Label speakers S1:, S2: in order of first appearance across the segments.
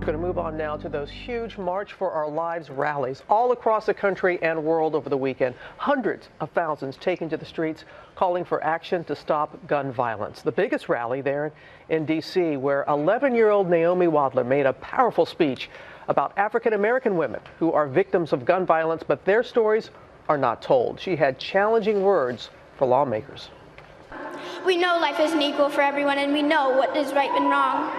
S1: We're going to move on now to those huge March for Our Lives rallies all across the country and world over the weekend. Hundreds of thousands taking to the streets calling for action to stop gun violence. The biggest rally there in D.C., where 11-year-old Naomi Wadler made a powerful speech about African-American women who are victims of gun violence, but their stories are not told. She had challenging words for lawmakers.
S2: We know life isn't equal for everyone, and we know what is right and wrong.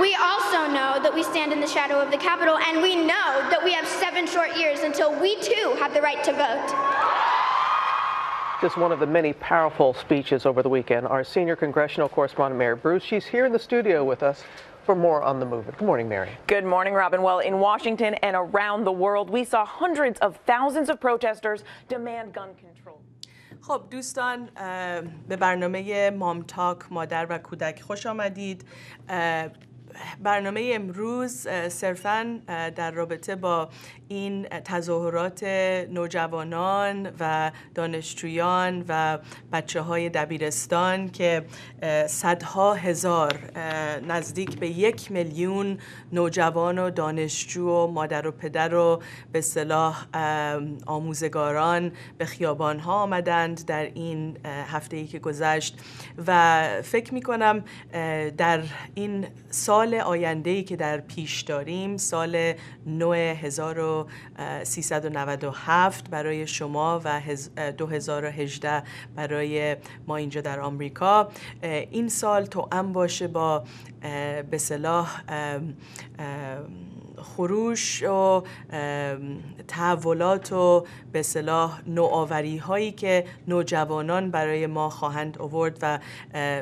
S2: We also know that we stand in the shadow of the Capitol, and we know that we have 7 short years until we too have the right to vote.
S1: Just one of the many powerful speeches over the weekend. Our senior congressional correspondent, Mary Bruce, she's here in the studio with us for more on the movement. Good morning, Mary.
S3: Good morning, Robin. Well, in Washington and around the world, we saw hundreds of thousands of protesters demand gun control.
S4: خب دوستان به برنامه مامتاک مادر و کودک خوش آمدید. برنامه امروز صرفاً در رابطه با این تظاهرات نوجوانان و دانشجویان و بچه‌های دبیرستان که صدها هزار نزدیک به 1 میلیون نوجوان و دانشجو و مادر و پدر و به اصطلاح آموزگاران به خیابان‌ها آمدند در این هفته‌ای که گذشت و فکر می‌کنم در این سال آینده‌ای که در پیش داریم، سال نو 1397 برای شما و 2018 برای ما اینجا در آمریکا، این سال توأم باشه با به اصطلاح خروش و تحولات و به اصطلاح نوآوری هایی که نوجوانان برای ما خواهند آورد و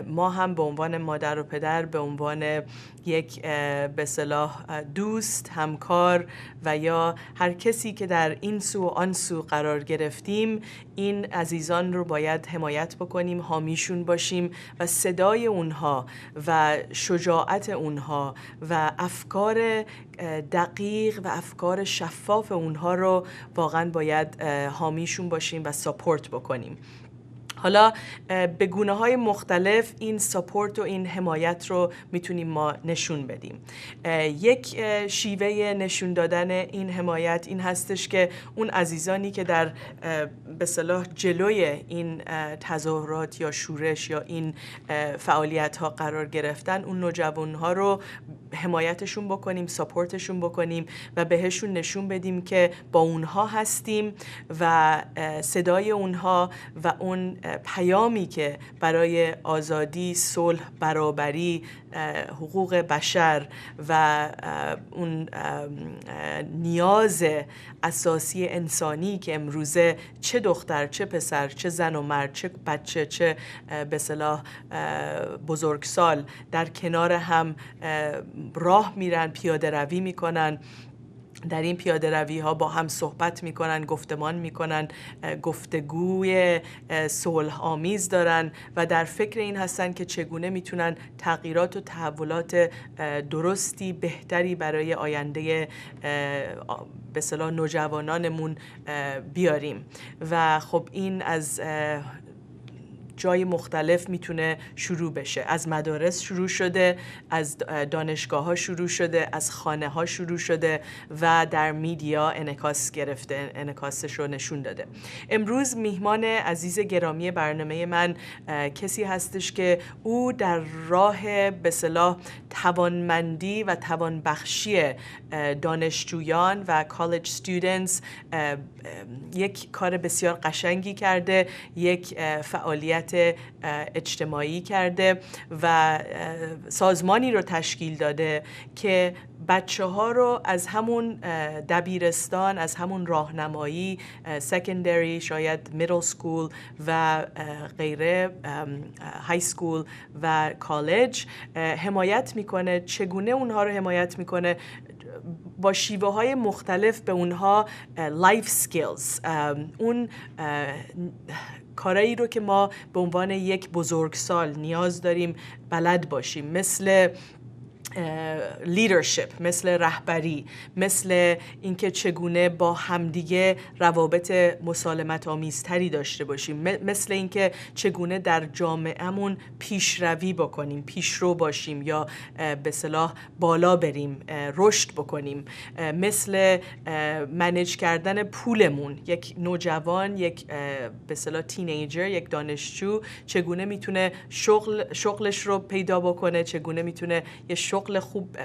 S4: ما هم به عنوان مادر و پدر، به عنوان یک به اصطلاح دوست، همکار و یا هر کسی که در این سو و آن سو قرار گرفتیم، این عزیزان رو باید حمایت بکنیم، حامیشون باشیم و صدای اونها و شجاعت اونها و افکار دقیق و افکار شفاف اونها رو واقعا باید حامیشون باشیم و ساپورت بکنیم. حالا به گونه‌های مختلف این ساپورت و این حمایت رو میتونیم ما نشون بدیم. یک شیوه نشون دادن این حمایت این هستش که اون عزیزانی که در به اصطلاح جلوی این تظاهرات یا شورش یا این فعالیت‌ها قرار گرفتن، اون نوجوان‌ها رو حمایتشون بکنیم، ساپورتشون بکنیم و بهشون نشون بدیم که با اونها هستیم و صدای اونها و اون پیامی که برای آزادی، صلح، برابری، حقوق بشر و اون نیاز اساسی انسانی که امروزه چه دختر، چه پسر، چه زن و مرد، چه بچه، چه به اصطلاح بزرگسال در کنار هم راه میرن، پیاده روی میکنن، در این پیاده روی ها با هم صحبت میکنن، گفتمان میکنن، گفتگوی صلح آمیز دارن و در فکر این هستن که چگونه میتونن تغییرات و تحولات درستی، بهتری برای آینده به اصطلاح نوجوانانمون بیاریم. و خب این از جای مختلف میتونه شروع بشه. از مدارس شروع شده، از دانشگاه ها شروع شده، از خانه ها شروع شده و در میدیا انعکاس گرفته، انعکاسش رو نشون داده. امروز میهمان عزیز گرامی برنامه من کسی هستش که او در راه به اصطلاح توانمندی و توانبخشی دانشجویان و کالج استودنتس یک کار بسیار قشنگی کرده، یک فعالیت اجتماعی کرده و سازمانی رو تشکیل داده که بچه ها رو از همون دبیرستان، از همون راهنمایی، سکندری، شاید میدل سکول و غیره، های سکول و کالج حمایت میکنه. چگونه اونها رو حمایت میکنه؟ با شیوه های مختلف به اونها لایف سکیلز، اون کارایی رو که ما به عنوان یک بزرگسال نیاز داریم بلد باشیم، مثل لیدرشپ، مثل رهبری، مثل اینکه چگونه با همدیگه روابط مسالمت آمیزتری داشته باشیم، مثل اینکه چگونه در جامعهمون پیشروی بکنیم، پیشرو باشیم یا به اصطلاح بالا بریم، رشد بکنیم، مثل منیج کردن پولمون. یک نوجوان، یک به اصطلاح تینیجر، یک دانشجو چگونه میتونه شغلش رو پیدا بکنه، چگونه میتونه یه شغل خوب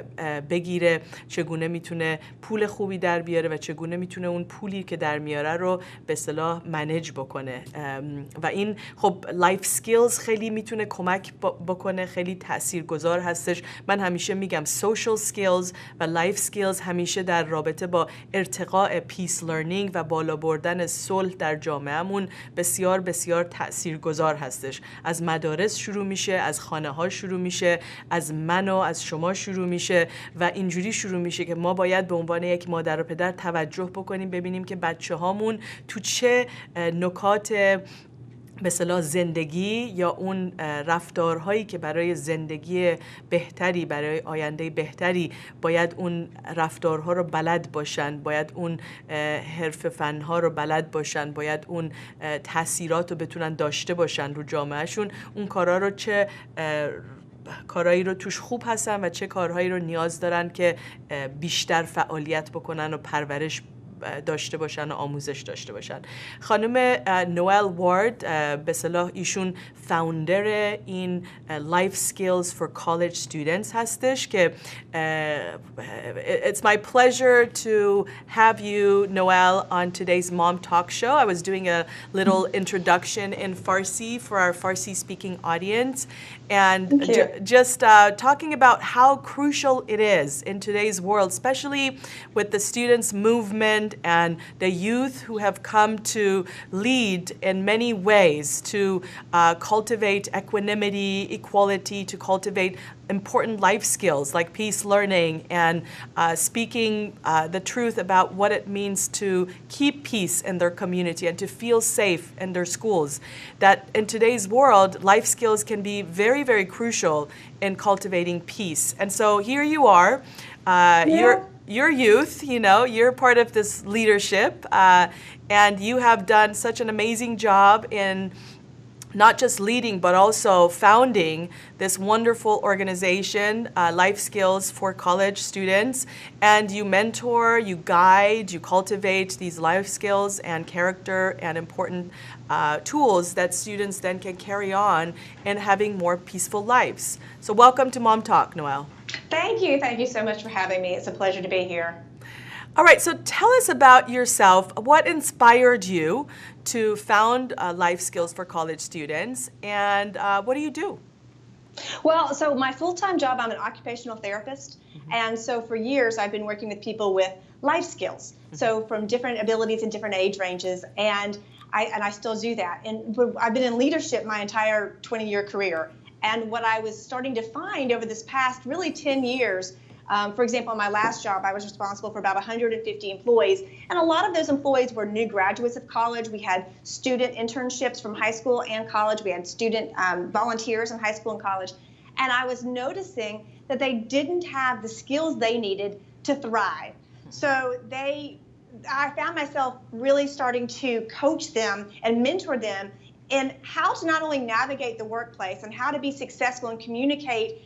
S4: بگیره، چگونه میتونه پول خوبی در بیاره و چگونه میتونه اون پولی که در میاره رو به اصطلاح منیج بکنه. و این خب لایف سکیلز خیلی میتونه کمک بکنه، خیلی تاثیرگذار هستش. من همیشه میگم سوشال سکیلز و لایف سکیلز همیشه در رابطه با ارتقاء پیس لرنینگ و بالا بردن صلح در جامعهمون بسیار بسیار تاثیرگذار هستش. از مدارس شروع میشه، از خانه ها شروع میشه، از من و از شما شروع میشه و اینجوری شروع میشه که ما باید به عنوان یک مادر و پدر توجه بکنیم، ببینیم که بچه هامون تو چه نکات به اصطلاح زندگی یا اون رفتارهایی که برای زندگی بهتری، برای آینده بهتری باید اون رفتارها رو بلد باشن، باید اون حرف فنها رو بلد باشن، باید اون تاثیرات رو بتونن داشته باشن رو جامعهشون، اون کارا رو چه کارهایی رو توش خوب هستن و چه کارهایی رو نیاز دارن که بیشتر فعالیت بکنن و پرورش داشته باشن و آموزش داشته باشن. خانم نوئل وارد به اصطلاح ایشون فاوندر این Life Skills for College Students هستش که it's my pleasure to have you, Noel, on today's Mom Talk show. I was doing a little introduction in Farsi for our Farsi speaking audience and just talking about how crucial it is in today's world, especially with the students movement and the youth who have come to lead in many ways to cultivate equanimity, equality, to cultivate important life skills like peace learning and speaking the truth about what it means to keep peace in their community and to feel safe in their schools. That in today's world, life skills can be very, very crucial in cultivating peace. And so here you are, you're youth, you know, you're part of this leadership, and you have done such an amazing job in not just leading, but also founding this wonderful organization, Life Skills for College Students. And you mentor, you guide, you cultivate these life skills and character and important tools that students then can carry on in having more peaceful lives. So welcome to Mom Talk, Noel.
S5: Thank you so much for having me. It's a pleasure to be here.
S4: All right, so tell us about yourself. What inspired you to found Life Skills for College Students, and what do you do?
S5: Well, so my full-time job, I'm an occupational therapist, and so for years I've been working with people with life skills, so from different abilities and different age ranges, and I still do that. And I've been in leadership my entire 20-year career, and what I was starting to find over this past really 10 years, for example, in my last job, I was responsible for about 150 employees, and a lot of those employees were new graduates of college. We had student internships from high school and college. We had student volunteers in high school and college, and I was noticing that they didn't have the skills they needed to thrive. So I found myself really starting to coach them and mentor them in how to not only navigate the workplace and how to be successful and communicate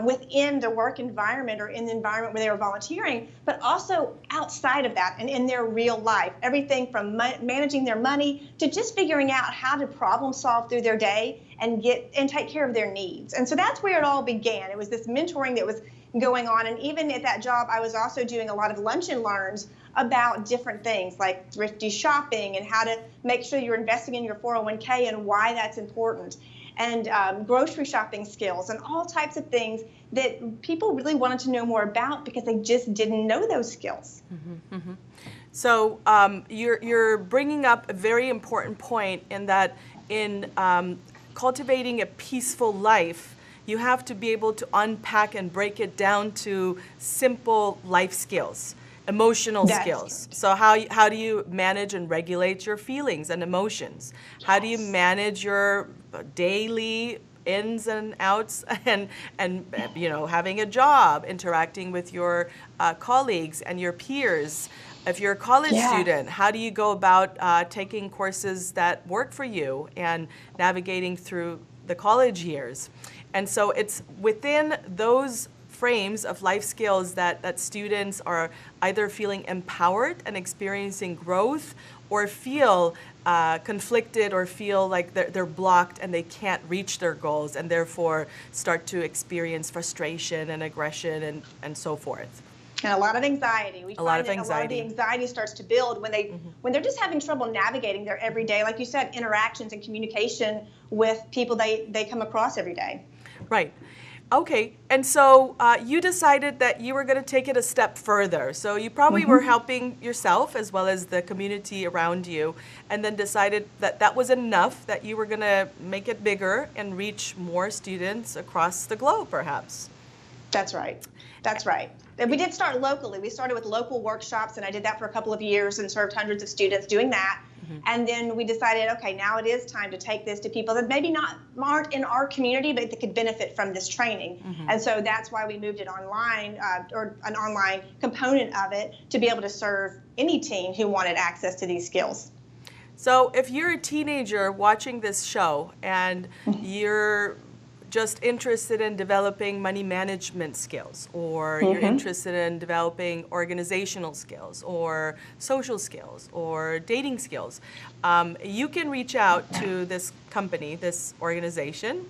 S5: within the work environment or in the environment where they were volunteering, but also outside of that and in their real life. Everything from managing their money to just figuring out how to problem solve through their day and take care of their needs. And so that's where it all began. It was this mentoring that was going on. And even at that job, I was also doing a lot of lunch and learns about different things like thrifty shopping and how to make sure you're investing in your 401k and why that's important, and grocery shopping skills and all types of things that people really wanted to know more about because they just didn't know those skills.
S4: So you're bringing up a very important point in that in cultivating a peaceful life, you have to be able to unpack and break it down to simple life skills. Emotional skills. So how do you manage and regulate your feelings and emotions? How do you manage your daily ins and outs and you know, having a job, interacting with your colleagues and your peers. If you're a college student, how do you go about taking courses that work for you and navigating through the college years? And so it's within those frames of life skills that students are either feeling empowered and experiencing growth, or feel conflicted, or feel like they're blocked and they can't reach their goals, and therefore start to experience frustration and aggression and so forth.
S5: And a lot of anxiety. We
S4: a lot
S5: find
S4: of
S5: that
S4: anxiety.
S5: A lot of the anxiety starts to build when they're just having trouble navigating their everyday, like you said, interactions and communication with people they come across every day.
S4: Right. Okay, and so you decided that you were going to take it a step further. So you probably were helping yourself as well as the community around you, and then decided that that was enough, that you were going to make it bigger and reach more students across the globe, perhaps.
S5: That's right. That's right. And we did start locally. We started with local workshops, and I did that for a couple of years and served hundreds of students doing that. And then we decided, okay, now it is time to take this to people that maybe aren't in our community, but that could benefit from this training. And so that's why we moved it online, or an online component of it, to be able to serve any teen who wanted access to these skills.
S4: So if you're a teenager watching this show and you're just interested in developing money management skills, or you're interested in developing organizational skills or social skills or dating skills, you can reach out to this company, this organization,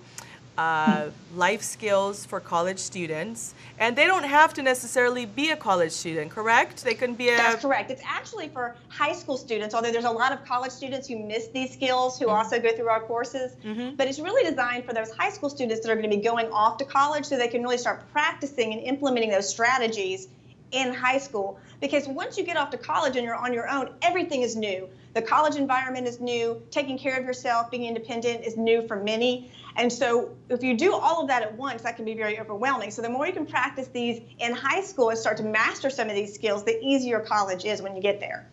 S4: Life Skills for College Students. And they don't have to necessarily be a college student, correct? They can be a...
S5: That's correct. It's actually for high school students, although there's a lot of college students who miss these skills who also go through our courses. But it's really designed for those high school students that are going to be going off to college, so they can really start practicing and implementing those strategies in high school. Because once you get off to college and you're on your own, everything is new. The college environment is new. Taking care of yourself, being independent is new for many. And so if you do all of that at once, that can be very overwhelming. So the more you can practice these in high school and start to master some of these skills, the easier college is when you get there.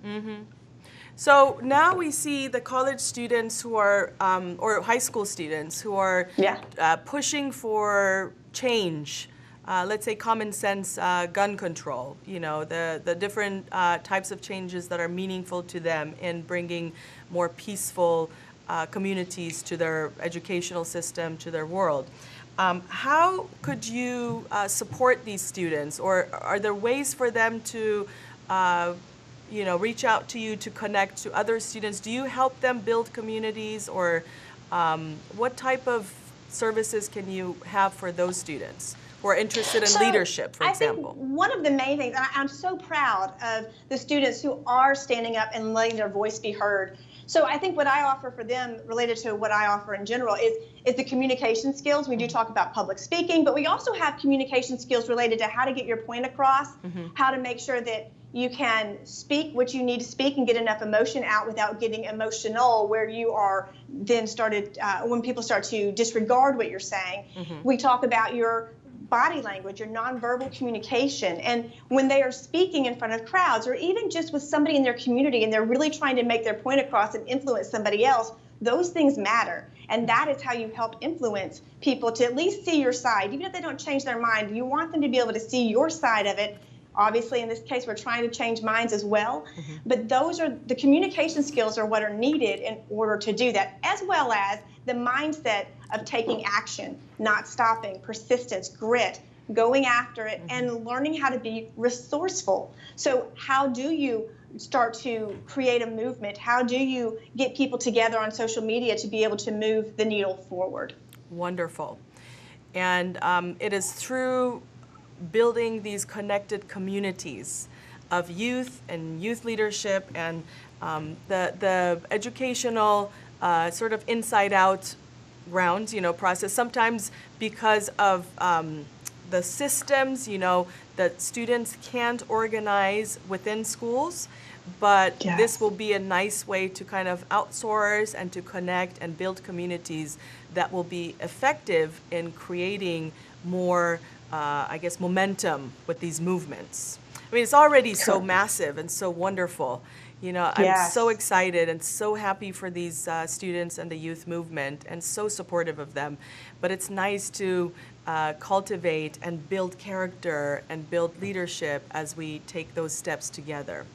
S4: So now we see the college students who are, or high school students who are pushing for change. Let's say common sense gun control, you know, the different types of changes that are meaningful to them in bringing more peaceful communities to their educational system, to their world. How could you support these students, or are there ways for them to you know, reach out to you to connect to other students? Do you help them build communities, or what type of services can you have for those students who are interested in leadership, for example?
S5: I think one of the main things, and I'm so proud of the students who are standing up and letting their voice be heard. So I think what I offer for them, related to what I offer in general, is the communication skills. We do talk about public speaking, but we also have communication skills related to how to get your point across, how to make sure that you can speak what you need to speak and get enough emotion out without getting emotional, where you are then when people start to disregard what you're saying. We talk about your body language, your nonverbal communication, and when they are speaking in front of crowds, or even just with somebody in their community and they're really trying to make their point across and influence somebody else, those things matter. And that is how you help influence people to at least see your side. Even if they don't change their mind, you want them to be able to see your side of it. Obviously, in this case, we're trying to change minds as well. But those are the communication skills are what are needed in order to do that, as well as the mindset of taking action, not stopping, persistence, grit, going after it, and learning how to be resourceful. So how do you start to create a movement? How do you get people together on social media to be able to move the needle forward? Wonderful.
S4: And it is through building these connected communities of youth and youth leadership and the educational sort of inside-out rounds, you know, process. Sometimes because of the systems, you know, that students can't organize within schools, but this will be a nice way to kind of outsource and to connect and build communities that will be effective in creating more, I guess, momentum with these movements. I mean, it's already so massive and so wonderful. You know, I'm so excited and so happy for these students and the youth movement, and so supportive of them. But it's nice to cultivate and build character and build leadership as we take those steps together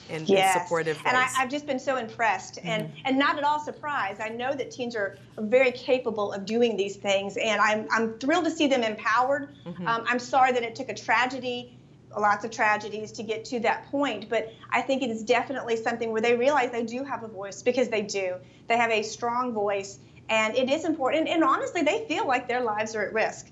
S4: in supportive ways.
S5: And I've just been so impressed and not at all surprised. I know that teens are very capable of doing these things, and I'm thrilled to see them empowered. I'm sorry that it took a tragedy, lots of tragedies, to get to that point, but I think it is definitely something where they realize they do have a voice, because they do. They have a strong voice, and it is important, and honestly, they feel like their lives are at risk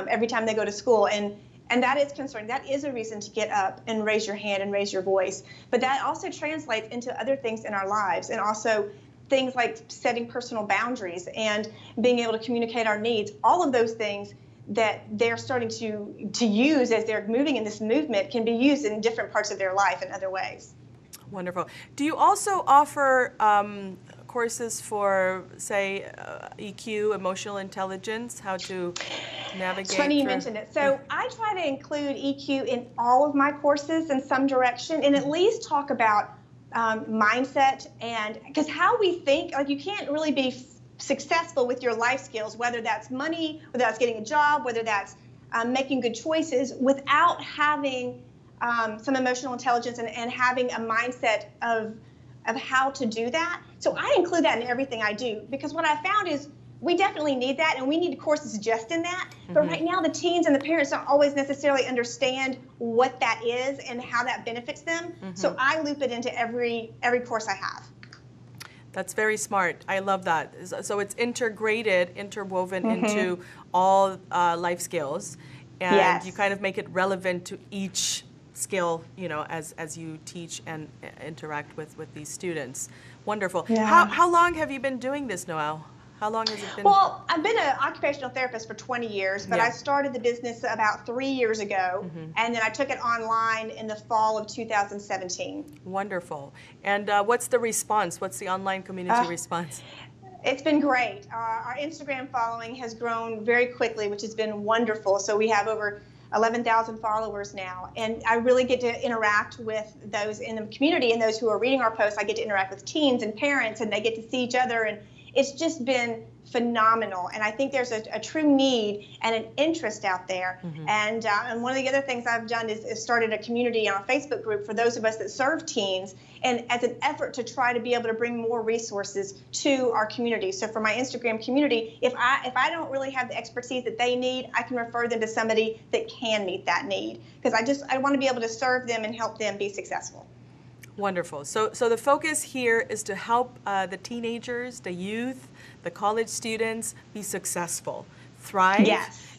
S5: every time they go to school, and that is concerning. That is a reason to get up and raise your hand and raise your voice, but that also translates into other things in our lives, and also things like setting personal boundaries and being able to communicate our needs. All of those things that they're starting to use as they're moving in this movement can be used in different parts of their life in other ways.
S4: Wonderful. Do you also offer courses for, say, EQ, emotional intelligence, how to navigate?
S5: It's funny you mentioned it. So I try to include EQ in all of my courses in some direction, and at least talk about mindset, and because how we think, like, you can't really be successful with your life skills, whether that's money, whether that's getting a job, whether that's making good choices, without having some emotional intelligence and having a mindset of how to do that. So I include that in everything I do, because what I found is we definitely need that, and we need courses just in that. But right now, the teens and the parents don't always necessarily understand what that is and how that benefits them. So I loop it into every course I have.
S4: That's very smart. I love that. So it's integrated, interwoven into all life skills, and you kind of make it relevant to each skill, you know, as you teach and interact with these students. Wonderful. How long have you been doing this, Noelle? How long has it been?
S5: Well, I've been an occupational therapist for 20 years, but I started the business about 3 years ago, and then I took it online in the fall of 2017.
S4: Wonderful. And what's the response? What's the online community response?
S5: It's been great. Our Instagram following has grown very quickly, which has been wonderful. So we have over 11,000 followers now, and I really get to interact with those in the community and those who are reading our posts. I get to interact with teens and parents, and they get to see each other, and it's just been phenomenal. And I think there's a true need and an interest out there. And one of the other things I've done is started a community on a Facebook group for those of us that serve teens, and as an effort to try to be able to bring more resources to our community. So for my Instagram community, if I don't really have the expertise that they need, I can refer them to somebody that can meet that need, because I want to be able to serve them and help them be successful.
S4: Wonderful. So the focus here is to help the teenagers, the youth, the college students be successful, thrive,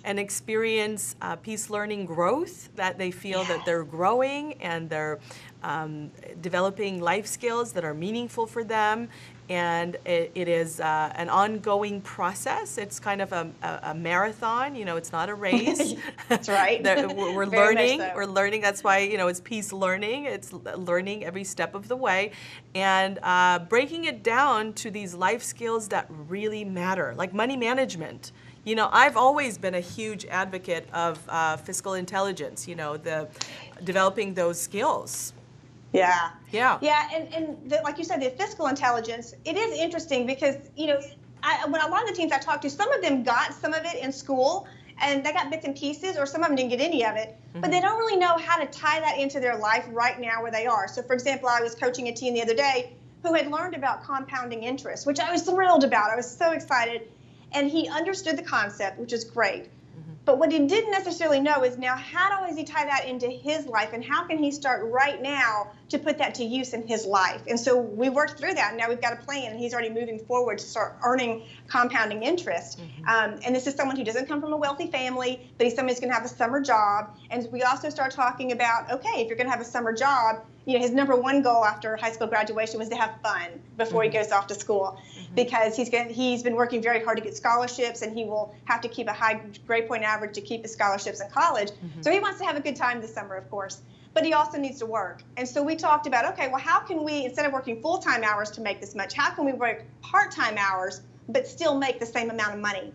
S4: and experience peace learning growth, that they feel that they're growing and they're developing life skills that are meaningful for them. And it is an ongoing process. It's kind of a marathon, you know, it's not a race.
S5: That's right.
S4: We're learning, we're learning. That's why, you know, it's peace learning. It's learning every step of the way, and breaking it down to these life skills that really matter, like money management. You know, I've always been a huge advocate of fiscal intelligence, you know, developing those skills.
S5: And like you said, the fiscal intelligence, it is interesting because, you know, when a lot of the teens I talked to, some of them got some of it in school, and they got bits and pieces, or some of them didn't get any of it, but they don't really know how to tie that into their life right now where they are. So for example, I was coaching a teen the other day who had learned about compounding interest, which I was thrilled about. I was so excited, and he understood the concept, which is great. But what he didn't necessarily know is, now how does he tie that into his life, and how can he start right now to put that to use in his life? And so we worked through that, and now we've got a plan, and he's already moving forward to start earning compounding interest. And this is someone who doesn't come from a wealthy family, but he's somebody who's going to have a summer job. And we also start talking about, okay, if you're going to have a summer job, you know, his #1 goal after high school graduation was to have fun before he goes off to school, because he's been working very hard to get scholarships, and he will have to keep a high grade point average to keep his scholarships in college. So he wants to have a good time this summer, of course, but he also needs to work. And so we talked about, okay, well, how can we, instead of working full-time hours to make this much, how can we work part-time hours but still make the same amount of money?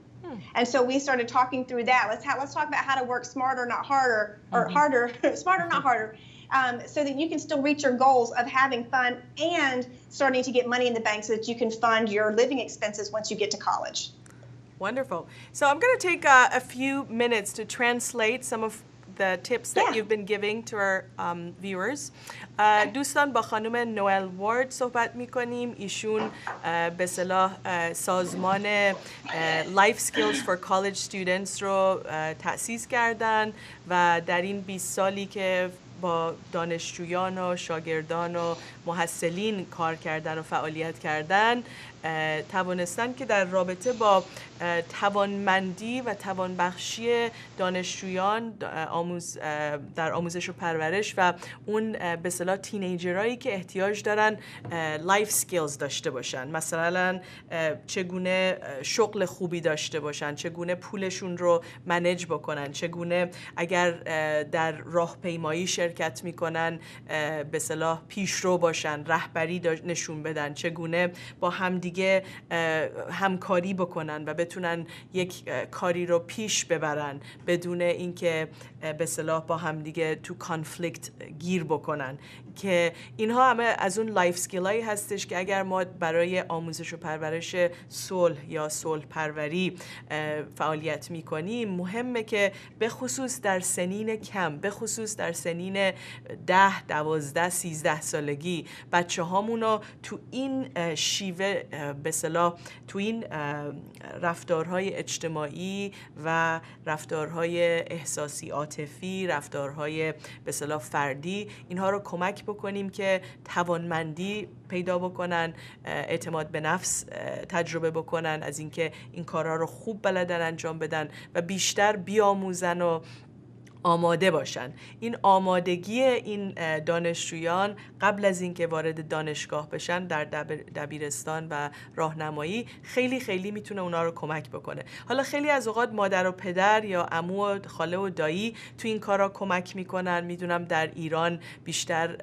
S5: And so we started talking through that. Let's talk about how to work smarter, not harder, or smarter, not harder. so that you can still reach your goals of having fun and starting to get money in the bank so that you can fund your living expenses once you get to college.
S4: Wonderful. So I'm going to take a few minutes to translate some of the tips that you've been giving to our viewers. دوستان با خانم نوئل وارد صحبت می‌کنیم. ایشون به اصطلاح سازمان Life Skills for College Students رو تأسیس کردن و در این 20 سالی که با دانشجویان و شاگردان و محصلین کار کردن و فعالیت کردن توانستن که در رابطه با توانمندی و توانبخشی دانشجویان در آموزش و پرورش و اون به اصطلاح تینیجرایی که احتیاج دارن لایف سکیلز داشته باشن، مثلا چگونه شغل خوبی داشته باشن، چگونه پولشون رو منیج بکنن، چگونه اگر در راهپیمایی شرکت میکنن به اصطلاح پیشرو باشن، رهبری نشون بدن، چگونه با همدیگه همکاری بکنن و بتونن یک کاری رو پیش ببرن بدون اینکه به اصطلاح با همدیگه تو کانفلیکت گیر بکنن، که اینها همه از اون لایف اسکیلایی هستش که اگر ما برای آموزش و پرورش صلح یا صلح پروری فعالیت میکنیم مهمه که به خصوص در سنین کم، به خصوص در سنین 10 12 13 سالگی بچه هامونو تو این شیوه به اصطلاح تو این رفتارهای اجتماعی و رفتارهای احساسی عاطفی، رفتارهای به اصطلاح فردی، اینها رو کمک بکنیم که توانمندی پیدا بکنن، اعتماد به نفس تجربه بکنن، از اینکه این کارها رو خوب بلدن انجام بدن و بیشتر بیاموزن و آماده باشن. این آمادگی این دانشجویان قبل از اینکه وارد دانشگاه بشن در دبیرستان و راهنمایی خیلی خیلی میتونه اونا رو کمک بکنه. حالا خیلی از اوقات مادر و پدر یا عمو و خاله و دایی تو این کارا کمک میکنن. میدونم در ایران بیشتر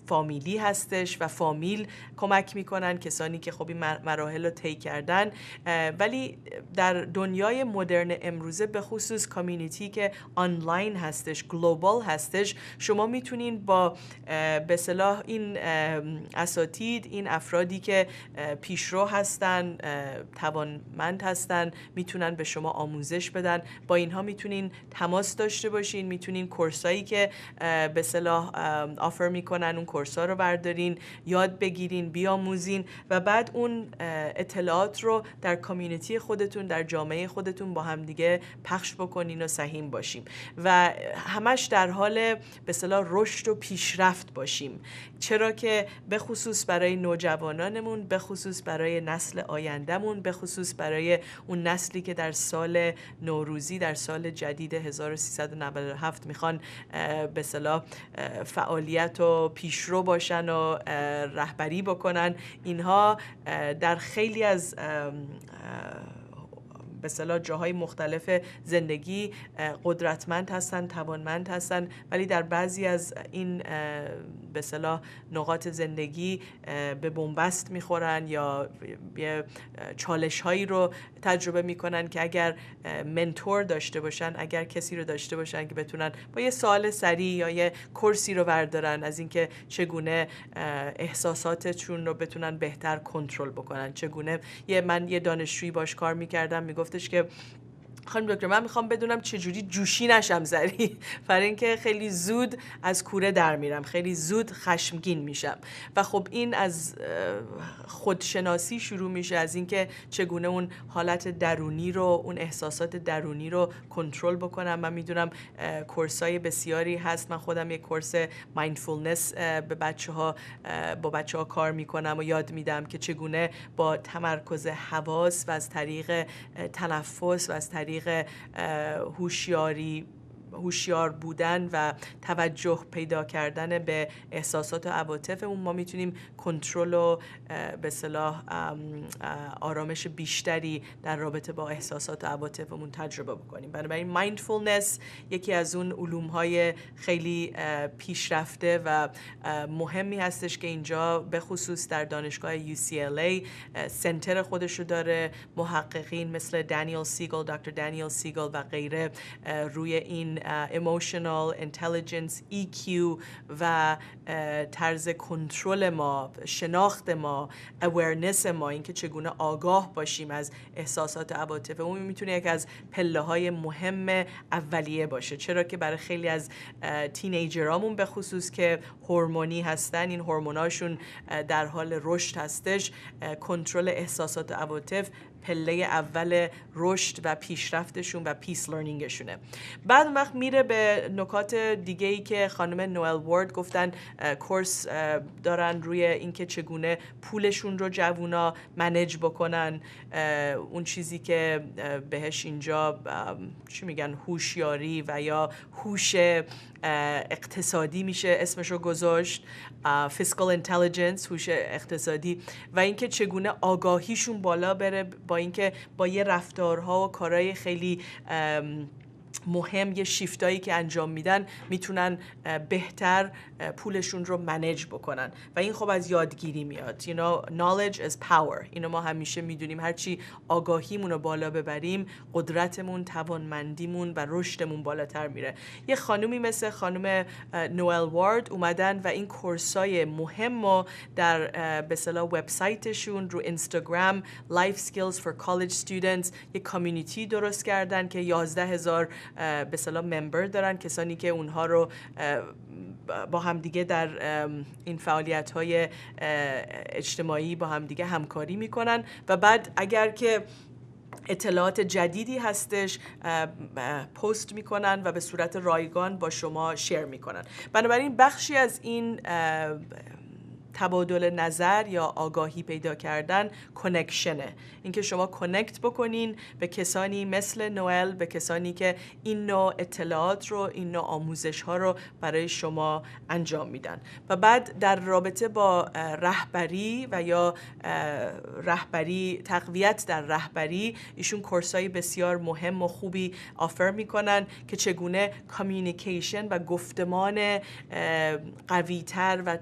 S4: فامیلی هستش و فامیل کمک میکنن، کسانی که خب این مراحل رو طی کردن، ولی در دنیای مدرن امروزه به خصوص کامیونیتی که آنلاین هستش، گلوبال هستش، شما میتونین با به اصطلاح این اساتید، این افرادی که پیشرو هستن، توانمند هستن، میتونن به شما آموزش بدن. با اینها میتونین تماس داشته باشین، میتونین کورسایی که به اصطلاح آفر میکنن اون کورسا رو بردارین، یاد بگیرین، بیاموزین و بعد اون اطلاعات رو در کامیونیتی خودتون، در جامعه خودتون با هم دیگه پخش بکنین و سهیم باشیم و همش در حال به اصطلاح رشد و پیشرفت باشیم. چرا که به خصوص برای نوجوانانمون، به خصوص برای نسل آیندهمون، به خصوص برای اون نسلی که در سال نوروزی، در سال جدید 1397 میخوان به اصطلاح فعالیت و پیشرو باشن و رهبری بکنن، اینها در خیلی از به اصطلاح جاهای مختلف زندگی قدرتمند هستن، توانمند هستن، ولی در بعضی از این به اصطلاح نقاط زندگی به بنبست میخورن یا چالش هایی رو تجربه میکنن که اگر منتور داشته باشن، اگر کسی رو داشته باشن که بتونن با یه سوال سریع یا یه کورسی رو بردارن از اینکه چگونه احساساتشون رو بتونن بهتر کنترل بکنن، چگونه من یه دانشجویی باش کار میکردم میگفتش که خانم دکتر من میخوام بدونم چجوری جوشی نشم سریع، برای اینکه خیلی زود از کوره در میرم، خیلی زود خشمگین میشم. و خب این از خودشناسی شروع میشه، از اینکه چگونه اون حالت درونی رو، اون احساسات درونی رو کنترل بکنم. من میدونم کورسای بسیاری هست، من خودم یک کورس مایندفولنس با بچه‌ها کار میکنم و یاد میدم که چگونه با تمرکز حواس و از طریق تنفس و از طریق هوشیار بودن و توجه پیدا کردن به احساسات و عواطفمون ما میتونیم کنترل و به اصطلاح آرامش بیشتری در رابطه با احساسات و عواطفمون تجربه بکنیم. بنابراین مایندفولنس یکی از اون علوم‌های خیلی پیشرفته و مهمی هستش که اینجا به خصوص در دانشگاه UCLA سنتر خودشو داره. محققین مثل دانیل سیگل، دکتر دانیل سیگل و غیره روی این emotional intelligence EQ و طرز کنترل ما، شناخت ما، awareness ما، اینکه چگونه آگاه باشیم از احساسات و عواطف، اون میتونه یک از پله‌های مهم اولیه باشه. چرا که برای خیلی از تینیجرامون به خصوص که هورمونی هستن، این هورموناشون در حال رشد هستش، کنترل احساسات و عواطف پله اول رشد و پیشرفتشون و پیس لرنینگشونه. بعد وقت میره به نکات دیگه ای که خانم نوئل وارد گفتن، کورس دارن روی اینکه چگونه پولشون رو جوونا منیج بکنن، اون چیزی که بهش اینجا چی میگن، هوشیاری و یا هوش اقتصادی میشه اسمش رو گذاشت، fiscal intelligence، هوش اقتصادی، و اینکه چگونه آگاهیشون بالا بره با اینکه با یه رفتارها و کارهای خیلی مهم، یه شیفتایی که انجام میدن میتونن بهتر پولشون رو منیج بکنن و این خب از یادگیری میاد. You know, knowledge is power. اینو ما همیشه میدونیم، هرچی آگاهیمون رو بالا ببریم قدرتمون، توانمندیمون و رشدمون بالاتر میره. یه خانومی مثل خانم نوئل وارد اومدن و این کورسای مهم رو در به اصطلاح وبسایتشون رو اینستاگرام Life Skills for College Students یک کامیونیتی درست کردن که 11,000 به اصطلاح ممبر دارن، کسانی که اونها رو با همدیگه در این فعالیت‌های اجتماعی با همدیگه همکاری میکنن و بعد اگر که اطلاعات جدیدی هستش پست میکنن و به صورت رایگان با شما شیر میکنن. بنابراین بخشی از این تبادل نظر یا آگاهی پیدا کردن کنکشنه، اینکه شما کنکت بکنین به کسانی مثل نوئل، به کسانی که این نوع اطلاعات رو، این نوع آموزش ها رو برای شما انجام میدن. و بعد در رابطه با رهبری و یا رهبری، تقویت در رهبری، ایشون کورسای بسیار مهم و خوبی آفر میکنن که چگونه کامیونیکیشن و گفتمان قوی‌تر و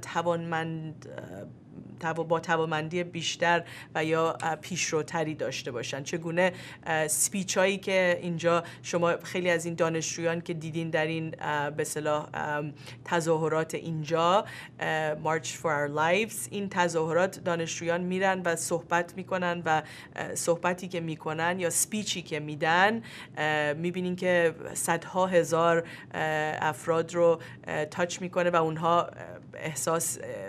S4: با توانمندی بیشتر و یا پیشروتری داشته باشن. چگونه سپیچ هایی که اینجا شما خیلی از این دانشجویان که دیدین در این به اصطلاح تظاهرات اینجا March for Our Lives، این تظاهرات دانشجویان میرن و صحبت میکنن و صحبتی که میکنن یا سپیچی که میدن میبینین که صدها هزار افراد رو تاچ میکنه و اونها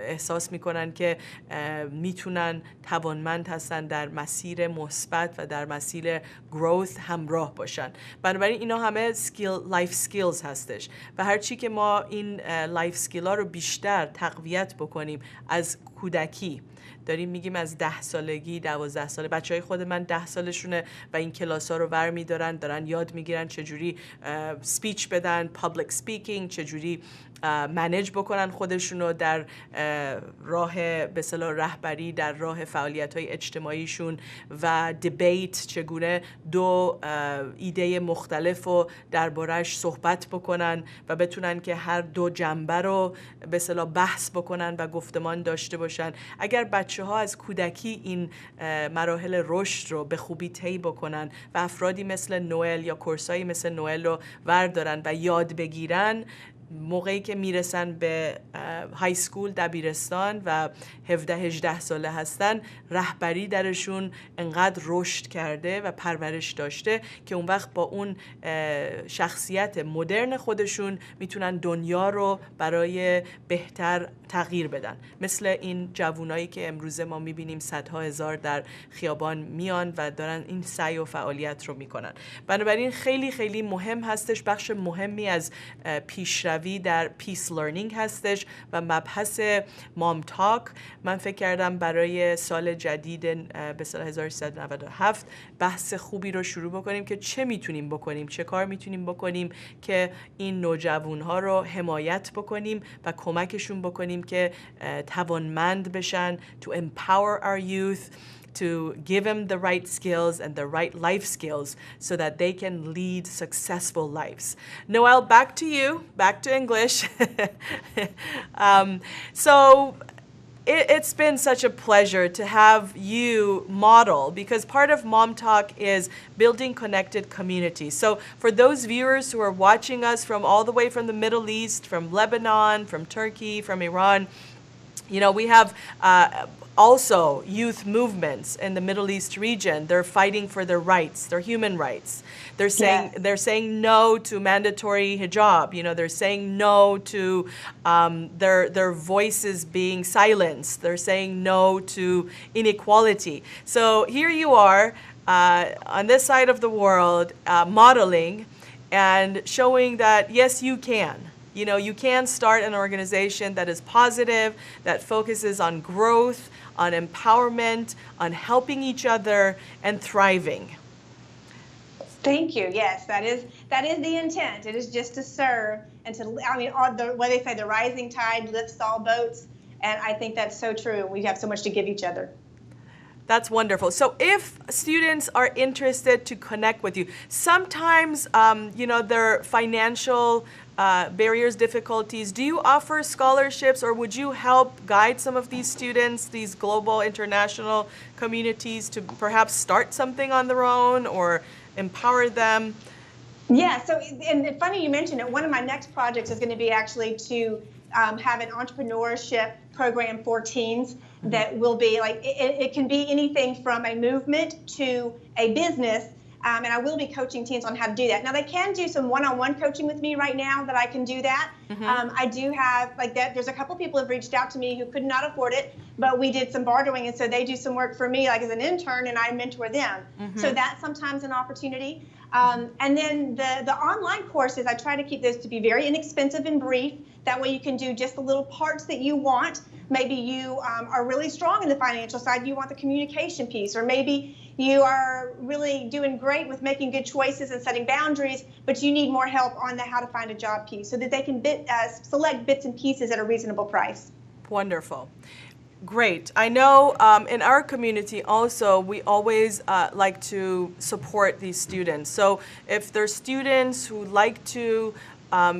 S4: احساس میکنن که میتونن توانمند هستن در مسیر مثبت و در مسیر گروث همراه باشن. بنابراین اینا همه لایف سکیلز هستش و هرچی که ما این لایف سکیل ها رو بیشتر تقویت بکنیم از کودکی، داریم میگیم از 10 سالگی 12 ساله، بچهای خود من 10 سالشونه و این کلاس ها رو برمی دارن یاد میگیرن چجوری سپیچ بدن، پابلیک سپیکینگ، چجوری منیج بکنن خودشونو در راه به اصطلاح رهبری، در راه فعالیت‌های اجتماعیشون و دیبیت، چگونه دو ایده مختلف رو درباره‌اش صحبت بکنن و بتونن که هر دو جنبه رو به اصطلاح بحث بکنن و گفتمان داشته باشن. اگر بچه‌ها از کودکی این مراحل رشد رو به خوبی طی بکنن و افرادی مثل نوئل یا کورسایی مثل نوئل رو وردارن و یاد بگیرن، موقعی که میرسن به های سکول، دبیرستان و 17-18 ساله هستن، رهبری درشون انقدر رشد کرده و پرورش داشته که اون وقت با اون شخصیت مدرن خودشون میتونن دنیا رو برای بهتر تغییر بدن. مثل این جوانایی که امروزه ما میبینیم صدها هزار در خیابان میان و دارن این سعی و فعالیت رو میکنن. بنابراین خیلی خیلی مهم هستش، بخش مهمی از پیشروی در PeaceLearning هستش و مبحث MomTalk. من فکر کردم برای سال جدید به سال 1397 بحث خوبی رو شروع بکنیم که چه میتونیم بکنیم، چه کار میتونیم بکنیم که این نوجوانها رو حمایت بکنیم و کمکشون بکنیم که توانمند بشن، to empower our youth, to give them the right skills and the right life skills so that they can lead successful lives. Noelle, back to you, back to English. So it's been such a pleasure to have you model, because part of Mom Talk is building connected communities. So for those viewers who are watching us from all the way from the Middle East, from Lebanon, from Turkey, from Iran, you know, we have also youth movements in the Middle East region. They're fighting for their rights, their human rights. They're saying they're saying no to mandatory hijab. You know, they're saying no to their voices being silenced. They're saying no to inequality. So here you are on this side of the world, modeling and showing that yes, you can. You know, you can start an organization that is positive, that focuses on growth, on empowerment, on helping each other, and thriving.
S5: Thank you. Yes, that is the intent. It is just to serve and to, I mean, what they say, the rising tide lifts all boats, and I think that's so true. We have so much to give each other.
S4: That's wonderful. So if students are interested to connect with you, sometimes, you know, their financial barriers, difficulties, do you offer scholarships, or would you help guide some of these students, these global international communities, to perhaps start something on their own or empower them?
S5: Yeah, so, and funny you mentioned it, one of my next projects is going to be actually to have an entrepreneurship program for teens that will be like, it can be anything from a movement to a business. And I will be coaching teens on how to do that. Now, they can do some one-on-one coaching with me right now that I can do that. I do have, like, that. There's a couple people have reached out to me who could not afford it, but we did some bartering, and so they do some work for me, like as an intern, and I mentor them. So that's sometimes an opportunity. And then the online courses, I try to keep those to be very inexpensive and brief. That way you can do just the little parts that you want. Maybe you are really strong in the financial side, you want the communication piece, or maybe you are really doing great with making good choices and setting boundaries, but you need more help on the how to find a job piece, so that they can select bits and pieces at a reasonable price.
S4: Wonderful. Great. I know in our community also, we always like to support these students. So if there's students who like to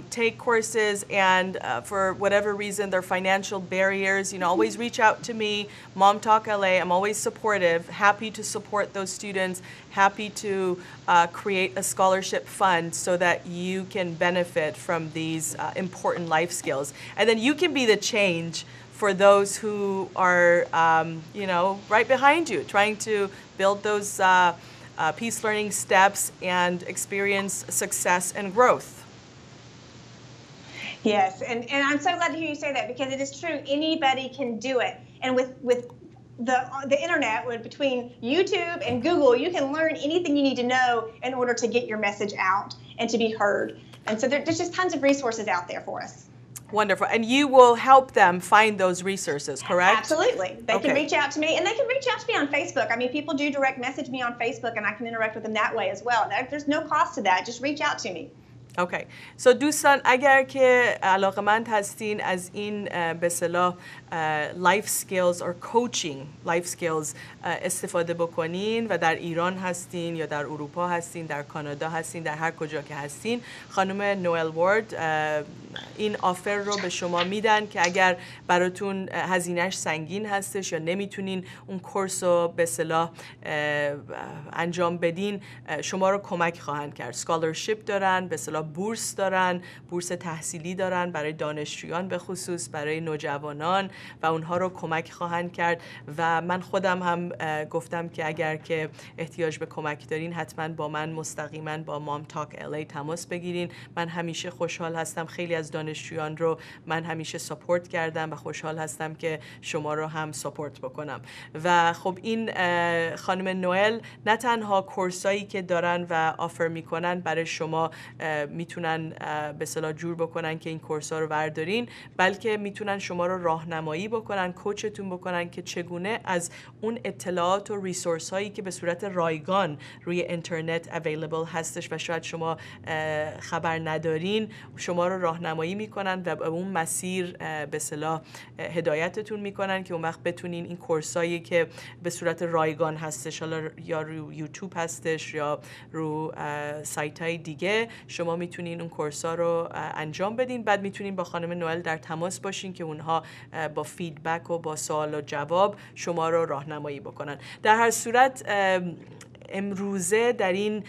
S4: take courses and for whatever reason their financial barriers, you know, always reach out to me, MomTalk LA. I'm always supportive, happy to support those students, happy to create a scholarship fund so that you can benefit from these important life skills. And then you can be the change for those who are, you know, right behind you, trying to build those peace learning steps and experience success and growth.
S5: Yes, and I'm so glad to hear you say that, because it is true. Anybody can do it. And with the internet, between YouTube and Google, you can learn anything you need to know in order to get your message out and to be heard. And so there's just tons of resources out there for us.
S4: Wonderful. And you will help them find those resources, correct?
S5: Absolutely. They can reach out to me, and they can reach out to me on Facebook. I mean, people do direct message me on Facebook, and I can interact with them that way as well. There's no cost to that. Just reach out to me.
S4: اوکی. سو دوستان اگر که علاقمند هستین از این به اصطلاح لایف سکیلز اور کوچینگ لایف سکیلز استفاده بکنین و در ایران هستین یا در اروپا هستین، در کانادا هستین، در هر کجا که هستین، خانم نوئل وارد این آفر رو به شما میدن که اگر براتون هزینه‌اش سنگین هستش یا نمیتونین اون کورس رو به اصطلاح انجام بدین، شما رو کمک خواهند کرد. اسکالرشیپ دارن، به اصطلاح بورس دارن، بورس تحصیلی دارن برای دانشجویان به خصوص، برای نوجوانان، و اونها رو کمک خواهند کرد. و من خودم هم گفتم که اگر که احتیاج به کمک دارین حتما با من مستقیما با MomTalk LA تماس بگیرین. من همیشه خوشحال هستم، خیلی از دانشجویان رو من همیشه ساپورت کردم و خوشحال هستم که شما رو هم ساپورت بکنم. و خب این خانم نوئل نه تنها کورسایی که دارن و آفر میکنن برای شما میتونن به اصطلاح جور بکنن که این کورس‌ها رو بردارین، بلکه میتونن شما رو راهنمایی بکنن، کوچتون بکنن که چگونه از اون اطلاعات و ریسورس هایی که به صورت رایگان روی اینترنت اویلیبل هستش و شاید شما خبر ندارین، شما رو راهنمایی میکنن و به اون مسیر به اصطلاح هدایتتون میکنن که اون وقت بتونین این کورسایی که به صورت رایگان هستش، حالا یا رو یوتیوب هستش یا رو سایت های دیگه، شما میتونین اون کورس‌ها رو انجام بدین. بعد میتونین با خانم نوئل در تماس باشین که اونها با فیدبک و با سوال و جواب شما رو راهنمایی بکنن. در هر صورت امروزه در این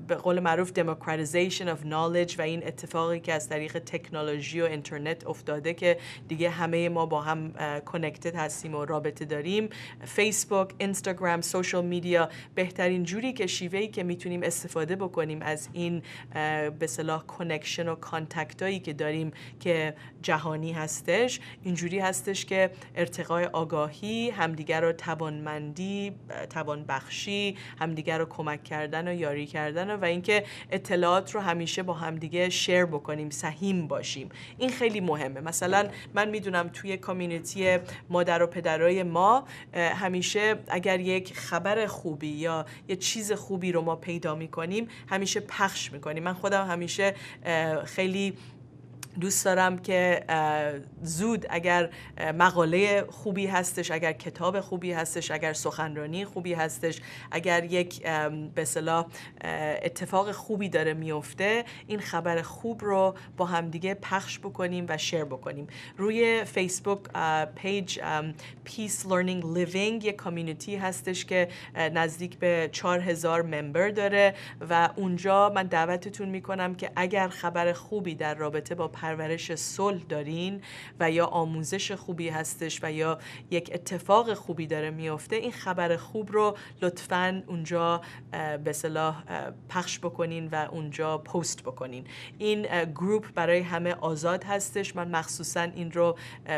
S4: به قول معروف democratization of knowledge و این اتفاقی که از طریق تکنولوژی و اینترنت افتاده که دیگه همه ما با هم کانکتد هستیم و رابطه داریم، فیسبوک، اینستاگرام، سوشال میدیا بهترین جوری که شیوهی که میتونیم استفاده بکنیم از این به اصطلاح کانکشن و کانتکتایی که داریم که جهانی هستش، اینجوری هستش که ارتقای آگاهی، همدیگر رو توانبخشی، همدیگر رو کمک کردن و یاری کردن و اینکه اطلاعات رو همیشه با همدیگه شیر بکنیم، سهیم باشیم. این خیلی مهمه. مثلا من میدونم توی کامیونیتی مادر و پدرای ما همیشه اگر یک خبر خوبی یا یه چیز خوبی رو ما پیدا میکنیم همیشه پخش میکنیم. من خودم همیشه خیلی دوست دارم که زود اگر مقاله خوبی هستش، اگر کتاب خوبی هستش، اگر سخنرانی خوبی هستش، اگر یک به اصطلاح اتفاق خوبی داره میفته، این خبر خوب رو با همدیگه پخش بکنیم و شیر بکنیم. روی فیسبوک پیج PeaceLearning Living یک کامیونیتی هستش که نزدیک به 4000 ممبر داره و اونجا من دعوتتون میکنم که اگر خبر خوبی در رابطه با پرورش صلح دارین و یا آموزش خوبی هستش و یا یک اتفاق خوبی داره میفته، این خبر خوب رو لطفاً اونجا به اصطلاح پخش بکنین و اونجا پست بکنین. این گروپ برای همه آزاد هستش. من مخصوصاً این رو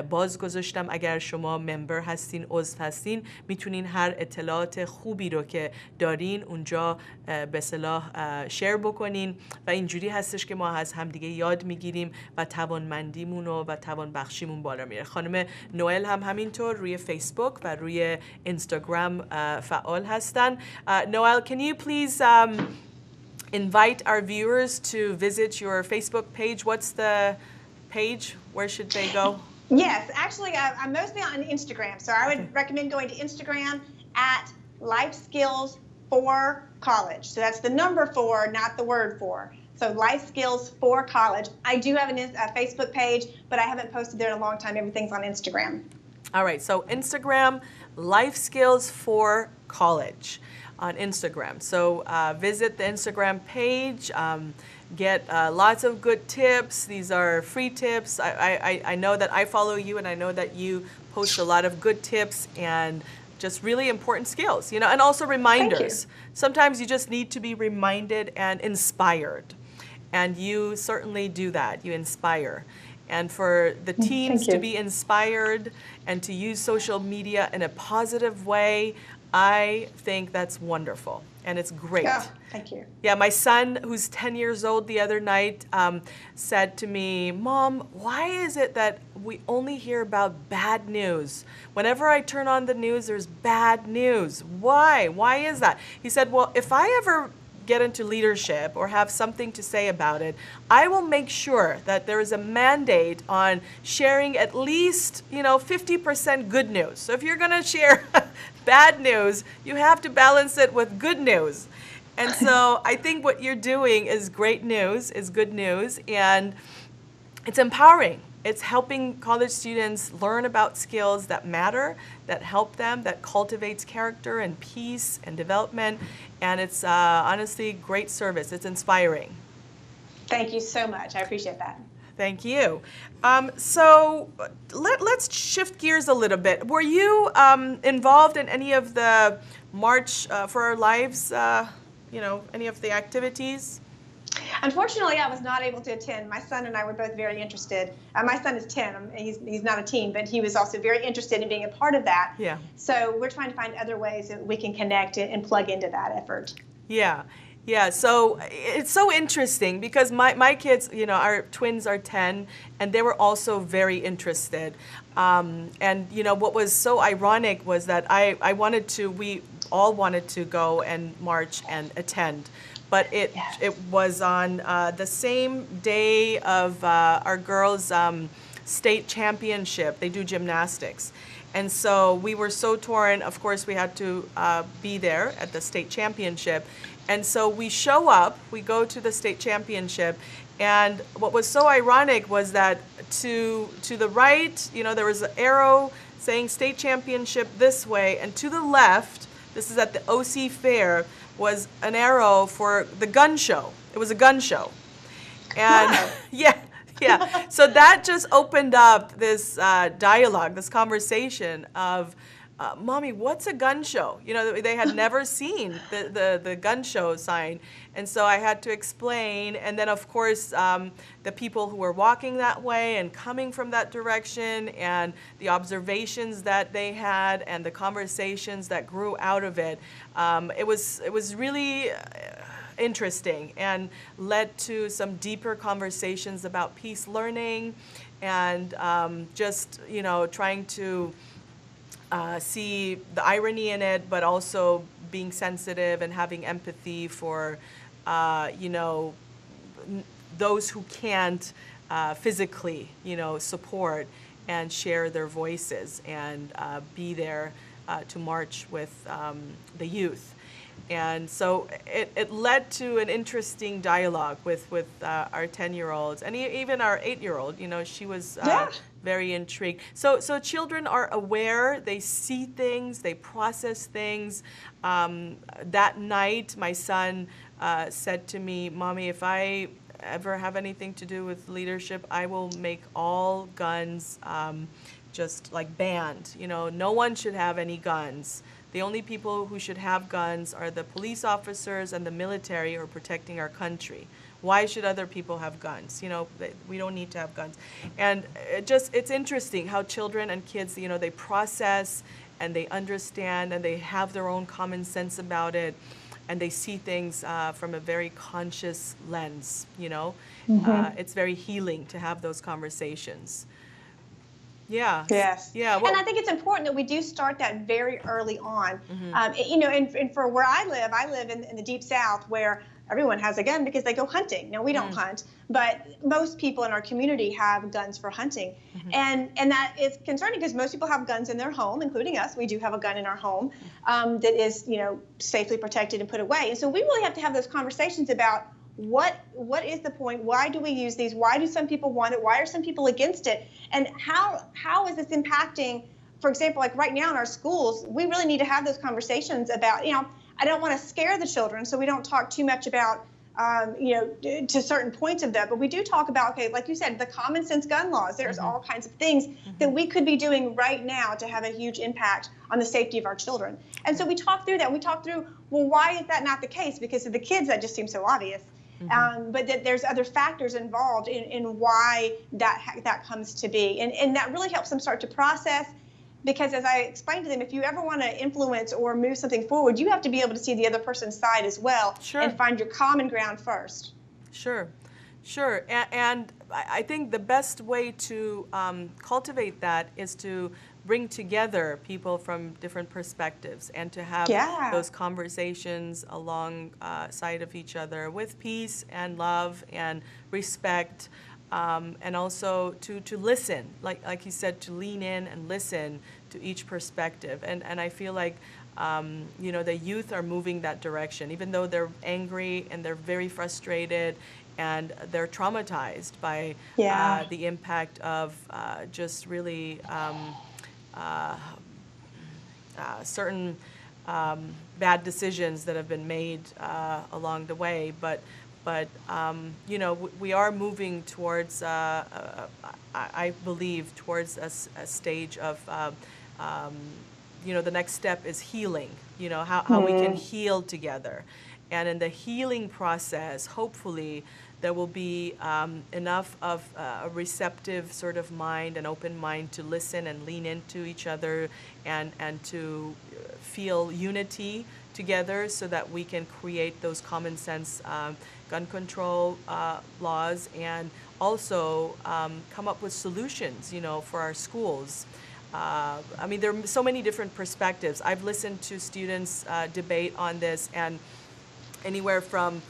S4: باز گذاشتم. اگر شما ممبر هستین، عضو هستین، میتونین هر اطلاعات خوبی رو که دارین اونجا به اصطلاح شیر بکنین و اینجوری هستش که ما از همدیگه یاد میگیریم و توانمندیمون و توانبخشیمون بالا میره. خانم نوئل هم همینطور روی فیسبوک و روی اینستاگرام فعال هستن. Noel, can you please invite our viewers to visit your Facebook page? What's the page? Where should they go?
S5: Yes, actually, I'm mostly on Instagram, so I would recommend going to Instagram at Life Skills for College. So that's the number 4, not the word 4. So Life Skills for College. I do have a Facebook page, but I haven't posted there in a long time. Everything's on Instagram.
S4: All right, so Instagram, Life Skills for College on Instagram. So visit the Instagram page, get lots of good tips. These are free tips. I know that I follow you, and I know that you post a lot of good tips and just really important skills, you know, and also reminders. Sometimes you just need to be reminded and inspired. And you certainly do that. You inspire. And for the teens to be inspired and to use social media in a positive way, I think that's wonderful. And it's great.
S5: Yeah, thank you.
S4: Yeah, my son, who's 10 years old the other night, said to me, Mom, why is it that we only hear about bad news? Whenever I turn on the news, there's bad news. Why? Why is that? He said, well, if I ever get into leadership or have something to say about it, I will make sure that there is a mandate on sharing at least, 50% good news. So if you're going to share bad news, you have to balance it with good news. And so I think what you're doing is great news, is good news, and it's empowering. It's helping college students learn about skills that matter, that help them, that cultivates character and peace and development. And it's honestly great service. It's inspiring.
S5: Thank you so much. I appreciate that.
S4: Thank you. So let's shift gears a little bit. Were you involved in any of the March for Our Lives, any of the activities?
S5: Unfortunately, I was not able to attend. My son and I were both very interested. My son is 10. He's not a teen, but he was also very interested in being a part of that.
S4: Yeah. So
S5: we're trying to find other ways that we can connect and plug into that effort.
S4: Yeah. Yeah, so it's so interesting because my kids, our twins are 10, and they were also very interested. And, what was so ironic was that we all wanted to go and march and attend. But it was on the same day of our girls' state championship. They do gymnastics. And so we were so torn. Of course, we had to be there at the state championship. And so we show up, we go to the state championship, and what was so ironic was that to the right, you know, there was an arrow saying state championship this way, and to the left, this is at the OC Fair, was an arrow for the gun show. It was a gun show. And yeah. So that just opened up this dialogue, this conversation of, Mommy, what's a gun show? You know, they had never seen the gun show sign. And so I had to explain. And then, of course, the people who were walking that way and coming from that direction, and the observations that they had and the conversations that grew out of it, it was really interesting and led to some deeper conversations about peace learning and just, you know, trying to see the irony in it, but also being sensitive and having empathy for, you know, those who can't physically, you know, support and share their voices and be there to march with the youth. And so it led to an interesting dialogue with our 10-year-olds and even our 8-year-old. You know, she was very intrigued. So children are aware, they see things, they process things. That night, my son said to me, Mommy, if I ever have anything to do with leadership, I will make all guns just like banned. You know, no one should have any guns. The only people who should have guns are the police officers and the military who are protecting our country. Why should other people have guns? You know, we don't need to have guns. And it's interesting how children and kids, you know, they process and they understand and they have their own common sense about it, and they see things from a very conscious lens, you know. It's very healing to have those conversations. Yeah.
S5: Yes.
S4: Yeah. Well,
S5: and I think it's important that we do start that very early on. You know, and for where I live in the Deep South, where everyone has a gun because they go hunting. Now, we don't hunt, but most people in our community have guns for hunting. And that is concerning because most people have guns in their home, including us. We do have a gun in our home that is, you know, safely protected and put away. And so we really have to have those conversations about what is the point? Why do we use these? Why do some people want it? Why are some people against it? And how is this impacting, for example, like right now in our schools, we really need to have those conversations about, you know, I don't want to scare the children, so we don't talk too much about, you know, to certain points of that. But we do talk about, okay, like you said, the common sense gun laws. There's all kinds of things that we could be doing right now to have a huge impact on the safety of our children. And so we talk through that. We talk through, well, why is that not the case? Because of the kids, that just seems so obvious. But that there's other factors involved in why that comes to be. And that really helps them start to process, because as I explained to them, if you ever want to influence or move something forward, you have to be able to see the other person's side as well and find your common ground first. Sure. And I think the best way to cultivate that is to bring together people from different perspectives and to have those conversations alongside of each other with peace and love and respect, and also to listen, like you said, to lean in and listen to each perspective. And I feel like you know, the youth are moving that direction, even though they're angry and they're very frustrated and they're traumatized by the impact of just really certain bad decisions that have been made along the way, but you know, we are moving towards, I believe, towards a stage of, you know, the next step is healing. You know, how we can heal together, and in the healing process, hopefully, there will be enough of a receptive sort of mind, an open mind to listen and lean into each other and to feel unity together so that we can create those common sense gun control laws and also come up with solutions, you know, for our schools. I mean, there are so many different perspectives. I've listened to students debate on this, and anywhere from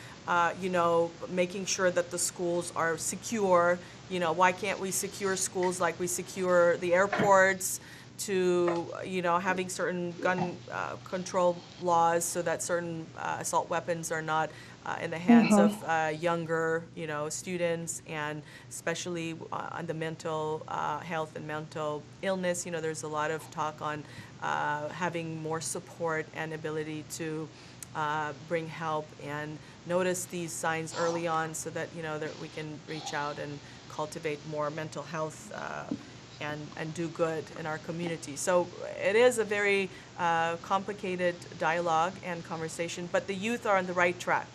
S5: you know, making sure that the schools are secure. You know, why can't we secure schools like we secure the airports?
S4: to, you know, having certain gun control laws so that certain assault weapons are not in the hands of younger, you know, students, and especially on the mental health and mental illness. You know, there's a lot of talk on having more support and ability to bring help and notice these signs early on so that, you know, that we can reach out and cultivate more mental health and do good in our community. So it is a very complicated dialogue and conversation, but the youth are on the right track.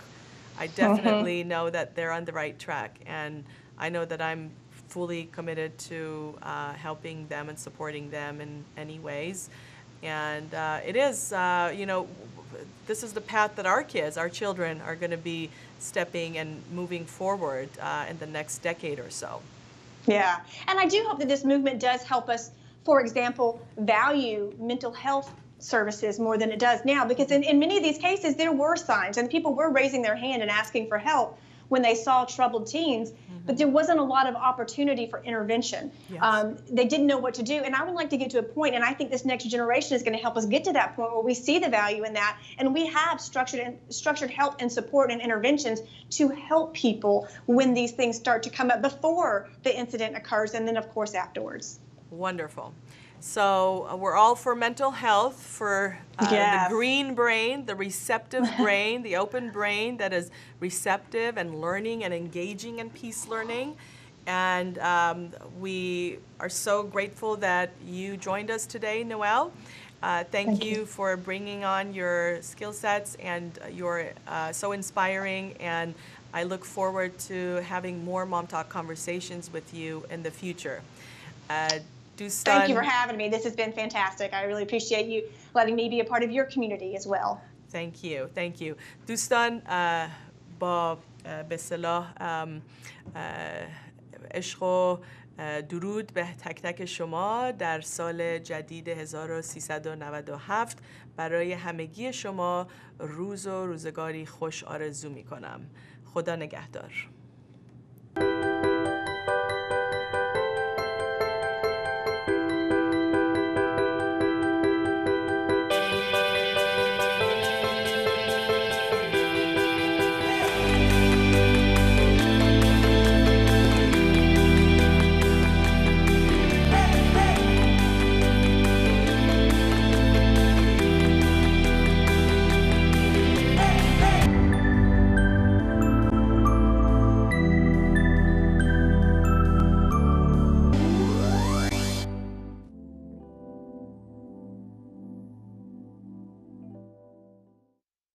S4: I definitely know that they're on the right track, and I know that I'm fully committed to helping them and supporting them in any ways. And it is, you know, this is the path that our kids, our children, are going to be stepping and moving forward in the next decade or so.
S5: Yeah, and I do hope that this movement does help us, for example, value mental health services more than it does now, because in many of these cases there were signs and people were raising their hand and asking for help when they saw troubled teens, but there wasn't a lot of opportunity for intervention.
S4: Yes.
S5: They didn't know what to do, and I would like to get to a point, and I think this next generation is going to help us get to that point where we see the value in that, and we have structured help and support and interventions to help people when these things start to come up before the incident occurs, and then of course afterwards.
S4: Wonderful. So we're all for mental health, for the green brain, the receptive brain, the open brain that is receptive and learning and engaging in peace learning. And we are so grateful that you joined us today, Noelle. Thank you for bringing on your skill sets, and you're so inspiring. And I look forward to having more Mom Talk conversations with you in the future.
S5: Thank you for having me. This has been fantastic. I really appreciate you letting me be a part of your community as well.
S4: Thank you. Thank you. دوستان با به اصطلاح عشق و درود به تک تک شما در سال جدید 1397 برای همگی شما روز و روزگاری خوش آرزو می کنم. خدا نگهدار.